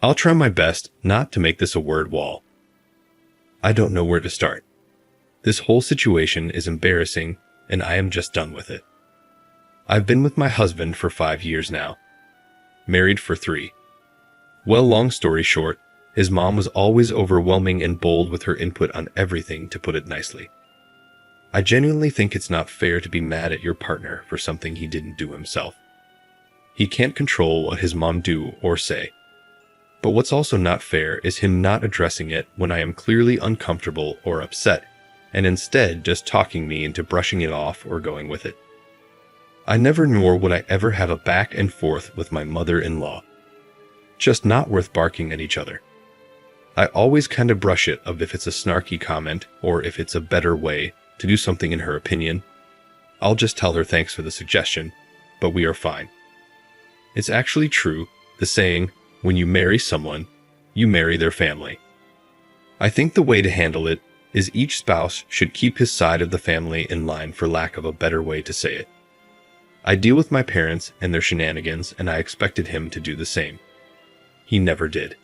I'll try my best not to make this a word wall. I don't know where to start. This whole situation is embarrassing, and I am just done with it. I've been with my husband for 5 years now. Married for 3. Well, long story short, his mom was always overwhelming and bold with her input on everything, to put it nicely. I genuinely think it's not fair to be mad at your partner for something he didn't do himself. He can't control what his mom do or say. But what's also not fair is him not addressing it when I am clearly uncomfortable or upset, and instead just talking me into brushing it off or going with it. I never nor would I ever have a back and forth with my mother-in-law. Just not worth barking at each other. I always kind of brush it of if it's a snarky comment or if it's a better way to do something in her opinion. I'll just tell her thanks for the suggestion, but we are fine. It's actually true, the saying, when you marry someone, you marry their family. I think the way to handle it is each spouse should keep his side of the family in line, for lack of a better way to say it. I deal with my parents and their shenanigans, and I expected him to do the same. He never did.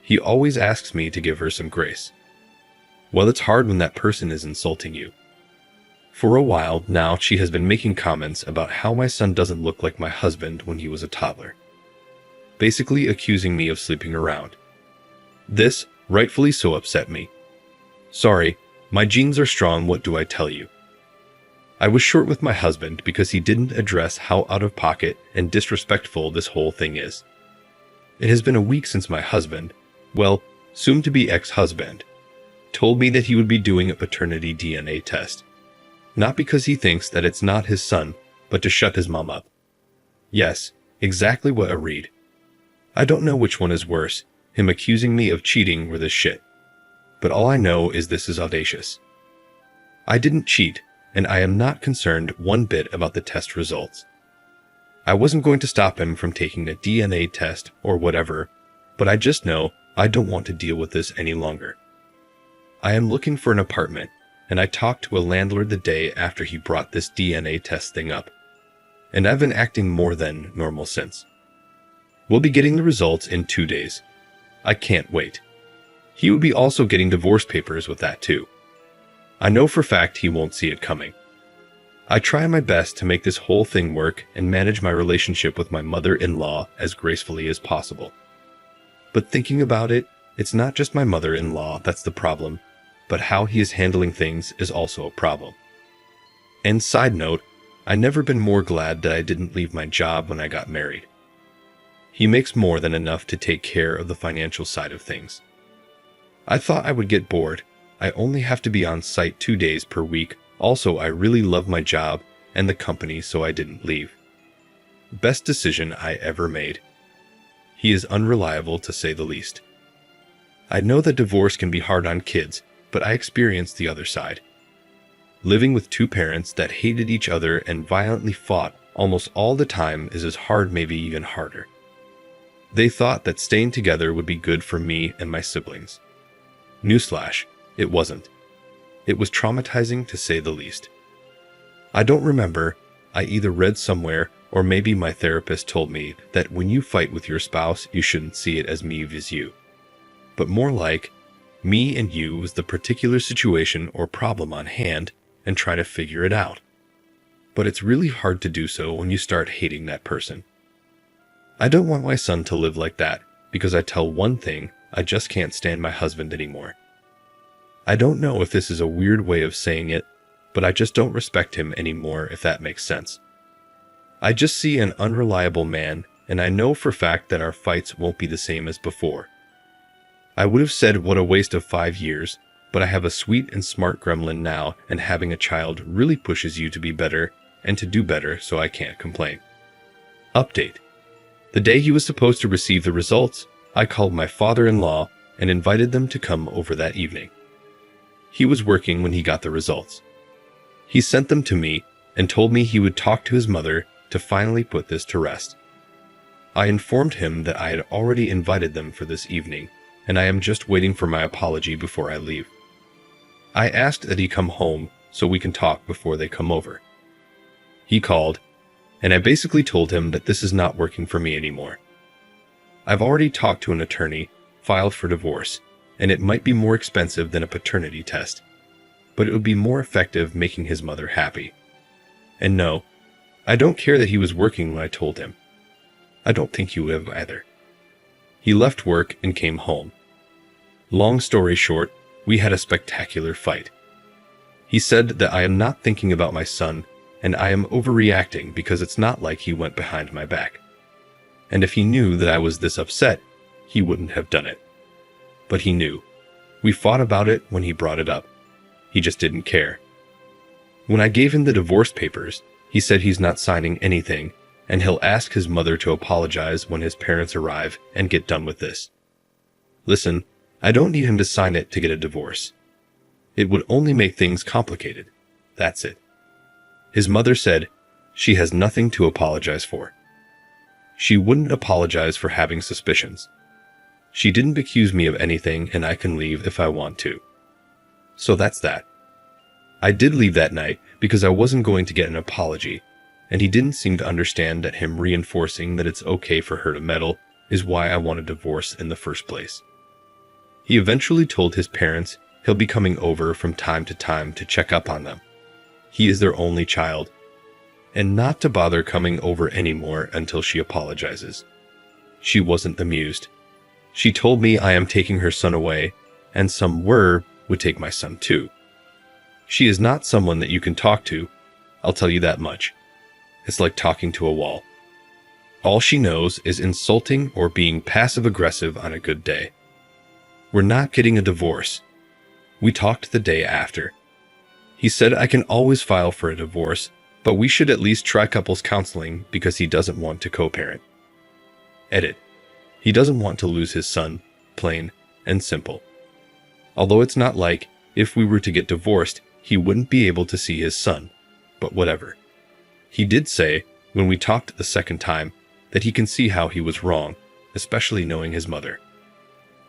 He always asks me to give her some grace. Well, it's hard when that person is insulting you. For a while now, she has been making comments about how my son doesn't look like my husband when he was a toddler. Basically accusing me of sleeping around. This, rightfully so, upset me. Sorry, my genes are strong, what do I tell you? I was short with my husband because he didn't address how out of pocket and disrespectful this whole thing is. It has been a week since my husband, well, soon-to-be ex-husband, told me that he would be doing a paternity DNA test. Not because he thinks that it's not his son, but to shut his mom up. Yes, exactly what I read. I don't know which one is worse, him accusing me of cheating or this shit. But all I know is this is audacious. I didn't cheat, and I am not concerned one bit about the test results. I wasn't going to stop him from taking a DNA test or whatever, but I just know I don't want to deal with this any longer. I am looking for an apartment, and I talked to a landlord the day after he brought this DNA test thing up, and I've been acting more than normal since. We'll be getting the results in 2 days. I can't wait. He would be also getting divorce papers with that too. I know for a fact he won't see it coming. I try my best to make this whole thing work and manage my relationship with my mother-in-law as gracefully as possible. But thinking about it, it's not just my mother-in-law that's the problem, but how he is handling things is also a problem. And side note, I've never been more glad that I didn't leave my job when I got married. He makes more than enough to take care of the financial side of things. I thought I would get bored. I only have to be on site 2 days per week. Also, I really love my job and the company, so I didn't leave. Best decision I ever made. He is unreliable, to say the least. I know that divorce can be hard on kids, but I experienced the other side. Living with 2 parents that hated each other and violently fought almost all the time is as hard, maybe even harder. They thought that staying together would be good for me and my siblings. Newsflash, it wasn't. It was traumatizing, to say the least. I don't remember, I either read somewhere or maybe my therapist told me that when you fight with your spouse, you shouldn't see it as me vs you. But more like, me and you was the particular situation or problem on hand and try to figure it out. But it's really hard to do so when you start hating that person. I don't want my son to live like that because I tell one thing, I just can't stand my husband anymore. I don't know if this is a weird way of saying it, but I just don't respect him anymore, if that makes sense. I just see an unreliable man, and I know for a fact that our fights won't be the same as before. I would have said what a waste of 5 years, but I have a sweet and smart gremlin now, and having a child really pushes you to be better and to do better, so I can't complain. Update. The day he was supposed to receive the results, I called my father-in-law and invited them to come over that evening. He was working when he got the results. He sent them to me and told me he would talk to his mother to finally put this to rest. I informed him that I had already invited them for this evening, and I am just waiting for my apology before I leave. I asked that he come home so we can talk before they come over. He called, and I basically told him that this is not working for me anymore. I've already talked to an attorney, filed for divorce, and it might be more expensive than a paternity test, but it would be more effective making his mother happy. And no, I don't care that he was working when I told him. I don't think he would have either. He left work and came home. Long story short, we had a spectacular fight. He said that I am not thinking about my son, and I am overreacting because it's not like he went behind my back. And if he knew that I was this upset, he wouldn't have done it. But he knew. We fought about it when he brought it up. He just didn't care. When I gave him the divorce papers, he said he's not signing anything, and he'll ask his mother to apologize when his parents arrive and get done with this. Listen, I don't need him to sign it to get a divorce. It would only make things complicated. That's it. His mother said she has nothing to apologize for. She wouldn't apologize for having suspicions. She didn't accuse me of anything, and I can leave if I want to. So that's that. I did leave that night because I wasn't going to get an apology, and he didn't seem to understand that him reinforcing that it's okay for her to meddle is why I want a divorce in the first place. He eventually told his parents he'll be coming over from time to time to check up on them. He is their only child, and not to bother coming over anymore until she apologizes. She wasn't amused. She told me I am taking her son away, and some would take my son too. She is not someone that you can talk to, I'll tell you that much. It's like talking to a wall. All she knows is insulting or being passive-aggressive on a good day. We're not getting a divorce. We talked the day after. He said I can always file for a divorce, but we should at least try couples counseling because he doesn't want to co-parent. Edit. He doesn't want to lose his son, plain and simple. Although it's not like, if we were to get divorced, he wouldn't be able to see his son, but whatever. He did say, when we talked the second time, that he can see how he was wrong, especially knowing his mother.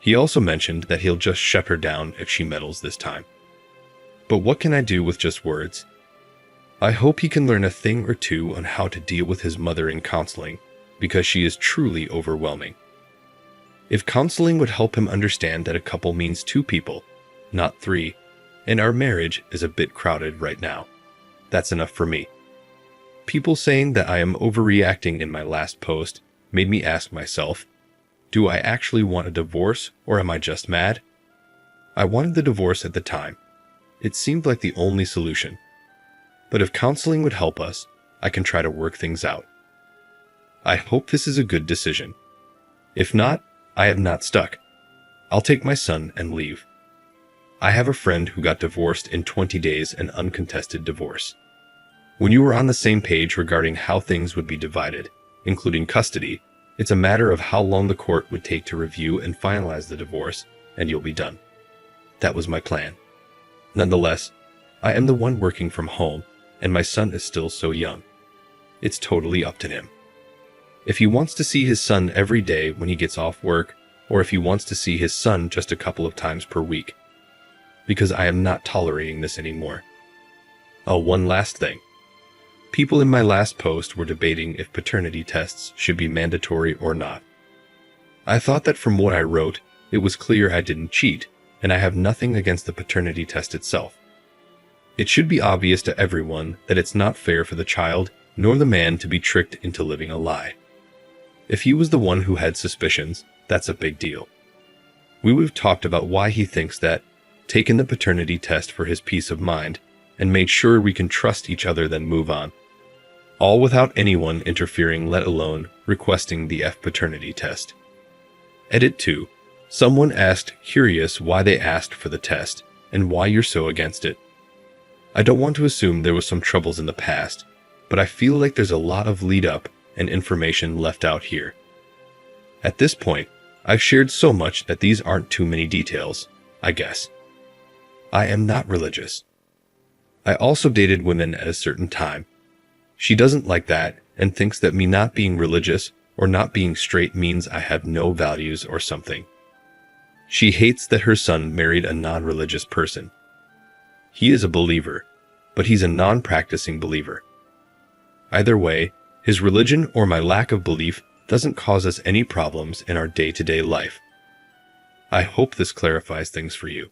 He also mentioned that he'll just shut her down if she meddles this time. But what can I do with just words? I hope he can learn a thing or two on how to deal with his mother in counseling, because she is truly overwhelming. If counseling would help him understand that a couple means two people, not three, and our marriage is a bit crowded right now, that's enough for me. People saying that I am overreacting in my last post made me ask myself, do I actually want a divorce or am I just mad? I wanted the divorce at the time. It seemed like the only solution. But if counseling would help us, I can try to work things out. I hope this is a good decision. If not, I am not stuck. I'll take my son and leave. I have a friend who got divorced in 20 days, an uncontested divorce. When you were on the same page regarding how things would be divided, including custody, it's a matter of how long the court would take to review and finalize the divorce, and you'll be done. That was my plan. Nonetheless, I am the one working from home, and my son is still so young. It's totally up to him. If he wants to see his son every day when he gets off work, or if he wants to see his son just a couple of times per week. Because I am not tolerating this anymore. Oh, one last thing. People in my last post were debating if paternity tests should be mandatory or not. I thought that from what I wrote, it was clear I didn't cheat, and I have nothing against the paternity test itself. It should be obvious to everyone that it's not fair for the child nor the man to be tricked into living a lie. If he was the one who had suspicions, that's a big deal. We would have talked about why he thinks that, taken the paternity test for his peace of mind, and made sure we can trust each other then move on. All without anyone interfering, let alone requesting the paternity test. Edit 2. Someone asked curious why they asked for the test, and why you're so against it. I don't want to assume there was some troubles in the past, but I feel like there's a lot of lead up and information left out here. At this point, I've shared so much that these aren't too many details, I guess. I am not religious. I also dated women at a certain time. She doesn't like that and thinks that me not being religious or not being straight means I have no values or something. She hates that her son married a non-religious person. He is a believer, but he's a non-practicing believer. Either way, his religion or my lack of belief doesn't cause us any problems in our day-to-day life. I hope this clarifies things for you.